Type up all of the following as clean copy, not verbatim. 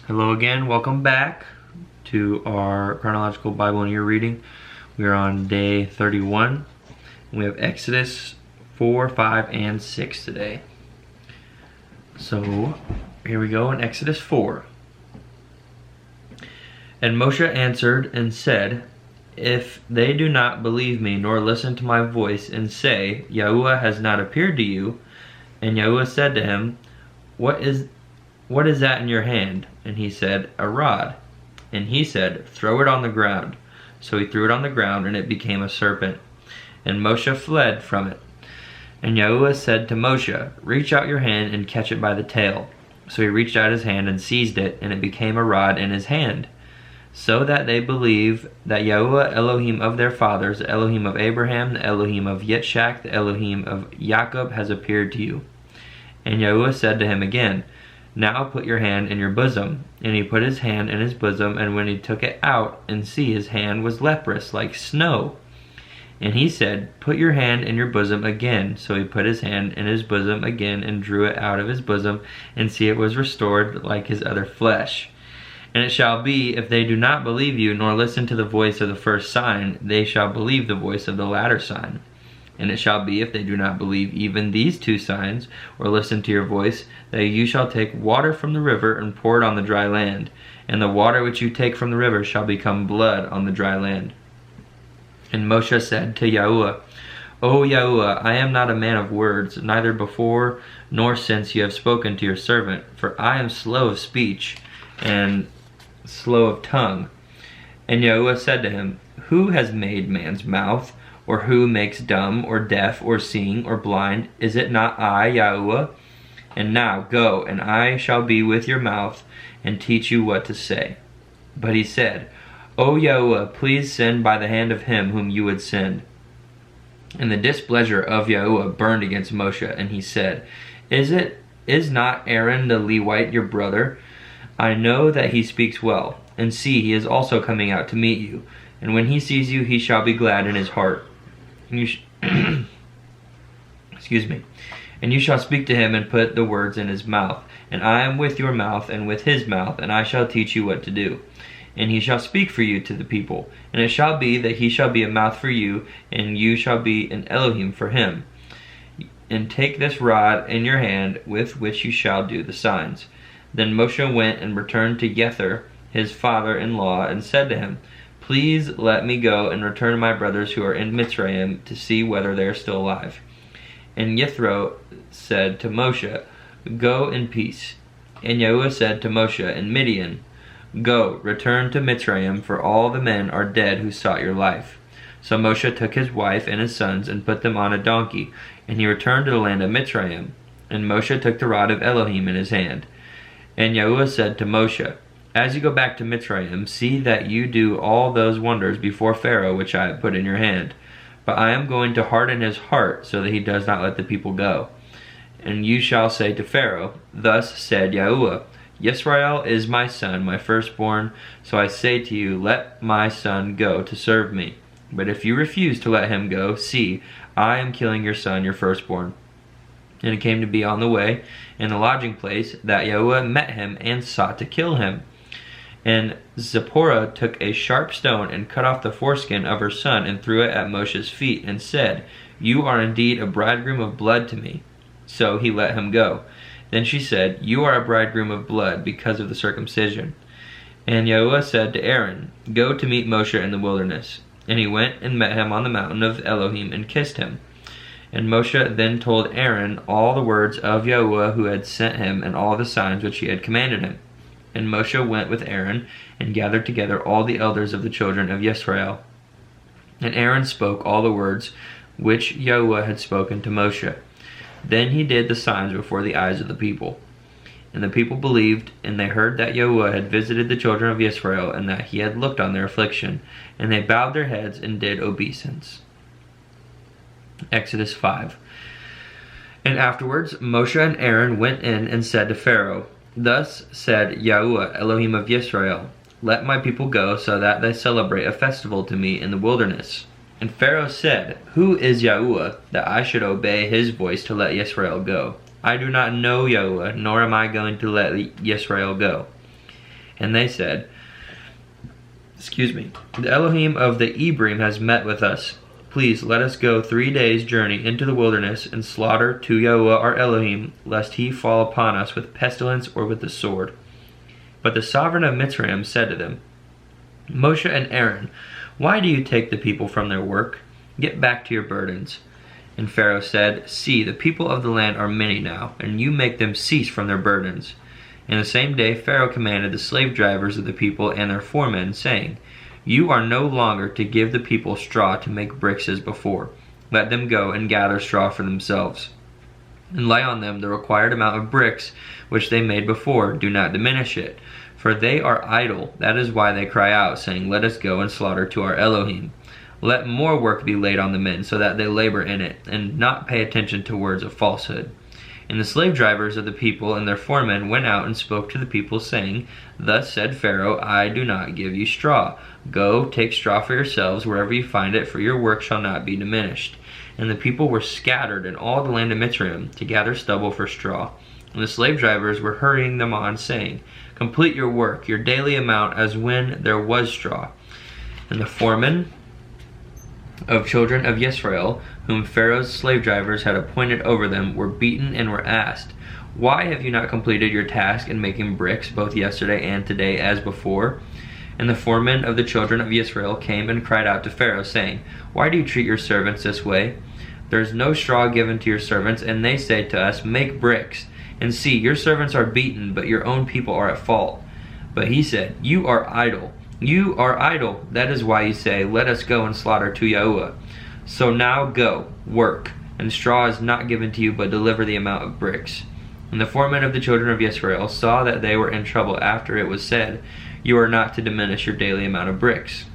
Hello again, welcome back to our Chronological Bible in Year reading. We are on day 31. We have Exodus 4, 5, and 6 today. So, here we go in Exodus 4. And Moshe answered and said, If they do not believe me nor listen to my voice and say, Yahuwah has not appeared to you, and Yahuwah said to him, What is that in your hand? And he said, A rod. And he said, Throw it on the ground. So he threw it on the ground, and it became a serpent. And Moshe fled from it. And Yahuwah said to Moshe, Reach out your hand and catch it by the tail. So he reached out his hand and seized it, and it became a rod in his hand. So that they believe that Yahuwah, Elohim of their fathers, the Elohim of Abraham, the Elohim of Yitzchak, the Elohim of Jacob, has appeared to you. And Yahuwah said to him again, Now put your hand in your bosom. And he put his hand in his bosom, and when he took it out, and see, his hand was leprous, like snow. And he said, Put your hand in your bosom again. So he put his hand in his bosom again, and drew it out of his bosom, and see, it was restored like his other flesh. And it shall be, if they do not believe you, nor listen to the voice of the first sign, they shall believe the voice of the latter sign. And it shall be, if they do not believe even these two signs, or listen to your voice, that you shall take water from the river and pour it on the dry land. And the water which you take from the river shall become blood on the dry land. And Moshe said to Yahuwah, O Yahuwah, I am not a man of words, neither before nor since you have spoken to your servant, for I am slow of speech and slow of tongue. And Yahuwah said to him, Who has made man's mouth? Or who makes dumb, or deaf, or seeing, or blind? Is it not I, Yahuwah? And now go, and I shall be with your mouth, and teach you what to say. But he said, O Yahuwah, please send by the hand of him whom you would send. And the displeasure of Yahuwah burned against Moshe, and he said, Is not Aaron the Levite your brother? I know that he speaks well, and see, he is also coming out to meet you. And when he sees you, he shall be glad in his heart. And you excuse me. And you shall speak to him and put the words in his mouth. And I am with your mouth and with his mouth, and I shall teach you what to do. And he shall speak for you to the people. And it shall be that he shall be a mouth for you, and you shall be an Elohim for him. And take this rod in your hand, with which you shall do the signs. Then Moshe went and returned to Yethro, his father-in-law, and said to him, Please let me go and return to my brothers who are in Mitzrayim to see whether they are still alive. And Yethro said to Moshe, Go in peace. And Yahuwah said to Moshe in Midian, Go, return to Mitzrayim, for all the men are dead who sought your life. So Moshe took his wife and his sons and put them on a donkey, and he returned to the land of Mitzrayim. And Moshe took the rod of Elohim in his hand. And Yahuwah said to Moshe, As you go back to Mitzrayim, see that you do all those wonders before Pharaoh which I have put in your hand. But I am going to harden his heart, so that he does not let the people go. And you shall say to Pharaoh, Thus said Yahuwah, Yisrael is my son, my firstborn, so I say to you, Let my son go to serve me. But if you refuse to let him go, see, I am killing your son, your firstborn. And it came to be on the way, in the lodging place, that Yahuwah met him and sought to kill him. And Zipporah took a sharp stone and cut off the foreskin of her son and threw it at Moshe's feet and said, You are indeed a bridegroom of blood to me. So he let him go. Then she said, You are a bridegroom of blood because of the circumcision. And Yahuwah said to Aaron, Go to meet Moshe in the wilderness. And he went and met him on the mountain of Elohim and kissed him. And Moshe then told Aaron all the words of Yahuwah who had sent him and all the signs which he had commanded him. And Moshe went with Aaron and gathered together all the elders of the children of Yisrael. And Aaron spoke all the words which Yahuwah had spoken to Moshe. Then he did the signs before the eyes of the people. And the people believed, and they heard that Yahuwah had visited the children of Israel, and that he had looked on their affliction. And they bowed their heads and did obeisance. Exodus 5. And afterwards Moshe and Aaron went in and said to Pharaoh, Thus said Yahuwah, Elohim of Yisrael, Let my people go, so that they celebrate a festival to me in the wilderness. And Pharaoh said, Who is Yahuwah, that I should obey his voice to let Yisrael go? I do not know Yahuwah, nor am I going to let Yisrael go. And they said, the Elohim of the Ebrim has met with us. Please let us go 3 days' journey into the wilderness and slaughter to Yahuwah our Elohim, lest he fall upon us with pestilence or with the sword. But the sovereign of Mitzrayim said to them, Moshe and Aaron, why do you take the people from their work? Get back to your burdens. And Pharaoh said, See, the people of the land are many now, and you make them cease from their burdens. And the same day Pharaoh commanded the slave drivers of the people and their foremen, saying, You are no longer to give the people straw to make bricks as before. Let them go and gather straw for themselves, and lay on them the required amount of bricks which they made before. Do not diminish it, for they are idle. That is why they cry out, saying, Let us go and slaughter to our Elohim. Let more work be laid on the men, so that they labor in it, and not pay attention to words of falsehood. And the slave drivers of the people and their foremen went out and spoke to the people, saying, Thus said Pharaoh, I do not give you straw. Go, take straw for yourselves wherever you find it, for your work shall not be diminished. And the people were scattered in all the land of Mitzrayim to gather stubble for straw. And the slave drivers were hurrying them on, saying, Complete your work, your daily amount, as when there was straw. And the foremen of children of Yisrael, whom Pharaoh's slave drivers had appointed over them, were beaten and were asked, Why have you not completed your task in making bricks both yesterday and today as before? And the foremen of the children of Yisrael came and cried out to Pharaoh, saying, Why do you treat your servants this way? There is no straw given to your servants, and they say to us, Make bricks. And see, your servants are beaten, but your own people are at fault. But he said, You are idle. You are idle. That is why you say, Let us go and slaughter to Yahuwah. So now go, work, and straw is not given to you, but deliver the amount of bricks. And the foremen of the children of Israel saw that they were in trouble after it was said, You are not to diminish your daily amount of bricks.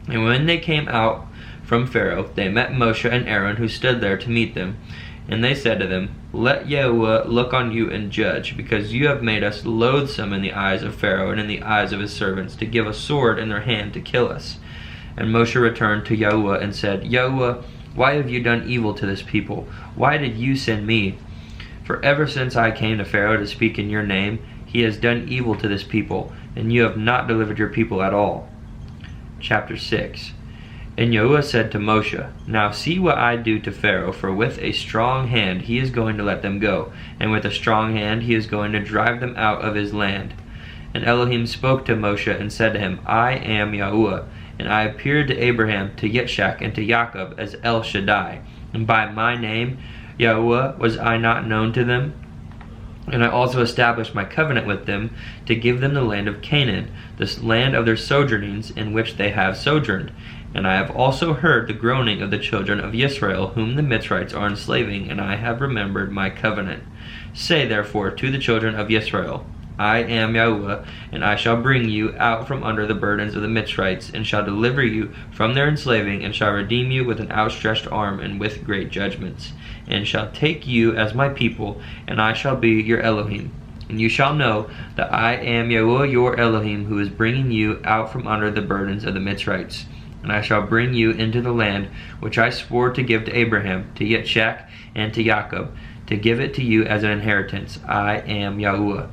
And when they came out from Pharaoh, they met Moshe and Aaron, who stood there to meet them. And they said to them, Let Yahuwah look on you and judge, because you have made us loathsome in the eyes of Pharaoh and in the eyes of his servants, to give a sword in their hand to kill us. And Moshe returned to Yahuwah and said, Yahuwah, why have you done evil to this people? Why did you send me? For ever since I came to Pharaoh to speak in your name, he has done evil to this people, and you have not delivered your people at all. Chapter 6. And Yahuwah said to Moshe, Now see what I do to Pharaoh, for with a strong hand he is going to let them go, and with a strong hand he is going to drive them out of his land. And Elohim spoke to Moshe and said to him, I am Yahuwah, and I appeared to Abraham, to Yitzchak, and to Jacob as El Shaddai. And by my name, Yahuwah, was I not known to them? And I also established my covenant with them, to give them the land of Canaan, this land of their sojournings, in which they have sojourned. And I have also heard the groaning of the children of Israel, whom the Mitzrites are enslaving, and I have remembered my covenant. Say therefore to the children of Israel, I am Yahuwah, and I shall bring you out from under the burdens of the Mitzrites, and shall deliver you from their enslaving, and shall redeem you with an outstretched arm and with great judgments, and shall take you as my people, and I shall be your Elohim. And you shall know that I am Yahuwah your Elohim, who is bringing you out from under the burdens of the Mitzrites. And I shall bring you into the land which I swore to give to Abraham, to Yitzchak, and to Jacob, to give it to you as an inheritance. I am Yahuwah.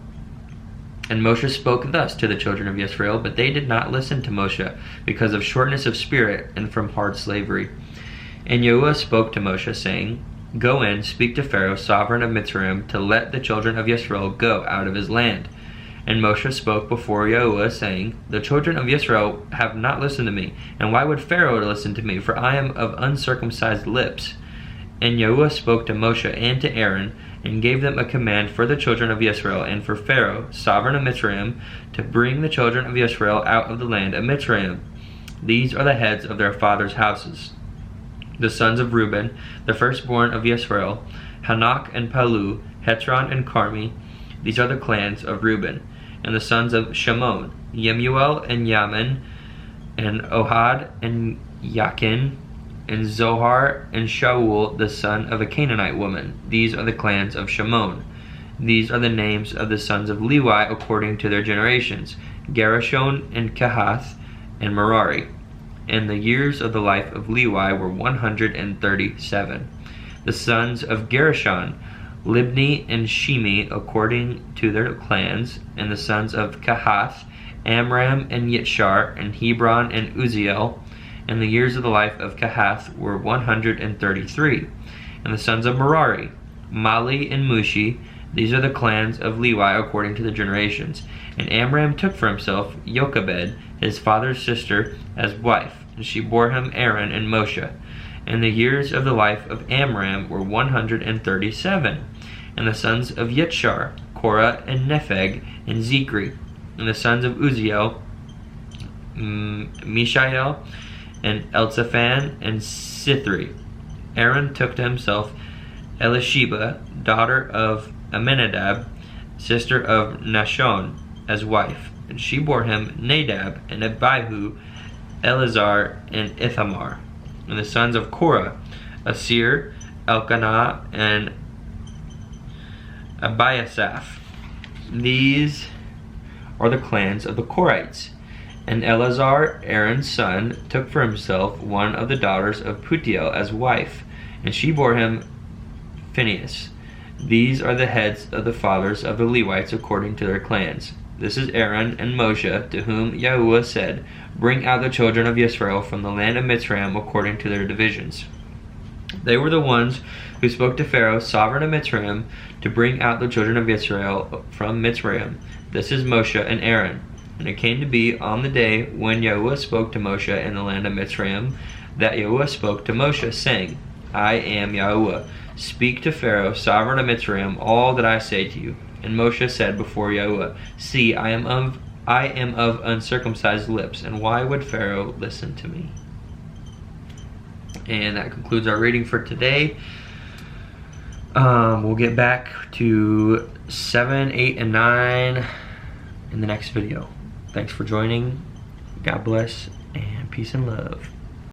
And Moshe spoke thus to the children of Israel, but they did not listen to Moshe, because of shortness of spirit and from hard slavery. And Yahuwah spoke to Moshe, saying, Go in, speak to Pharaoh, sovereign of Mitzrayim, to let the children of Israel go out of his land. And Moshe spoke before Yahuwah, saying, The children of Israel have not listened to me, and why would Pharaoh listen to me? For I am of uncircumcised lips. And Yahuwah spoke to Moshe and to Aaron, and gave them a command for the children of Israel, and for Pharaoh, sovereign of Mitzrayim, to bring the children of Israel out of the land of Mitzrayim. These are the heads of their fathers' houses. The sons of Reuben, the firstborn of Israel, Hanok and Palu, Hetron and Carmi. These are the clans of Reuben. And the sons of Shimon, Yemuel and Yamin, and Ohad and Yakin, and Zohar and Shaul, the son of a Canaanite woman. These are the clans of Shimon. These are the names of the sons of Levi according to their generations, Gershon and Kehath and Merari. And the years of the life of Levi were 137. The sons of Gershon, Libni and Shimi according to their clans, and the sons of Kehath, Amram and Yitshar, and Hebron and Uzziel. And the years of the life of Kahath were 133. And the sons of Merari, Mali and Mushi. These are the clans of Levi according to the generations. And Amram took for himself Jochebed, his father's sister, as wife, and she bore him Aaron and Moshe. And the years of the life of Amram were 137. And the sons of Yitshar, Korah and Nepheg and Zikri. And the sons of Uzziel, Mishael and Elzaphan and Sithri. Aaron took to himself Elisheba, daughter of Amminadab, sister of Nashon, as wife, and she bore him Nadab and Abihu, Eleazar and Ithamar. And the sons of Korah, Asir, Elkanah, and Abiasaph. These are the clans of the Korites. And Eleazar, Aaron's son, took for himself one of the daughters of Putiel as wife, and she bore him Phinehas. These are the heads of the fathers of the Levites according to their clans. This is Aaron and Moshe, to whom Yahuwah said, Bring out the children of Israel from the land of Mitzrayim according to their divisions. They were the ones who spoke to Pharaoh, sovereign of Mitzrayim, to bring out the children of Israel from Mitzrayim. This is Moshe and Aaron. And it came to be on the day when Yahuwah spoke to Moshe in the land of Mitzrayim, that Yahuwah spoke to Moshe, saying, I am Yahuwah. Speak to Pharaoh, sovereign of Mitzrayim, all that I say to you. And Moshe said before Yahuwah, See, I am of uncircumcised lips, and why would Pharaoh listen to me? And that concludes our reading for today. We'll get back to 7, 8, and 9 in the next video. Thanks for joining. God bless, and peace and love.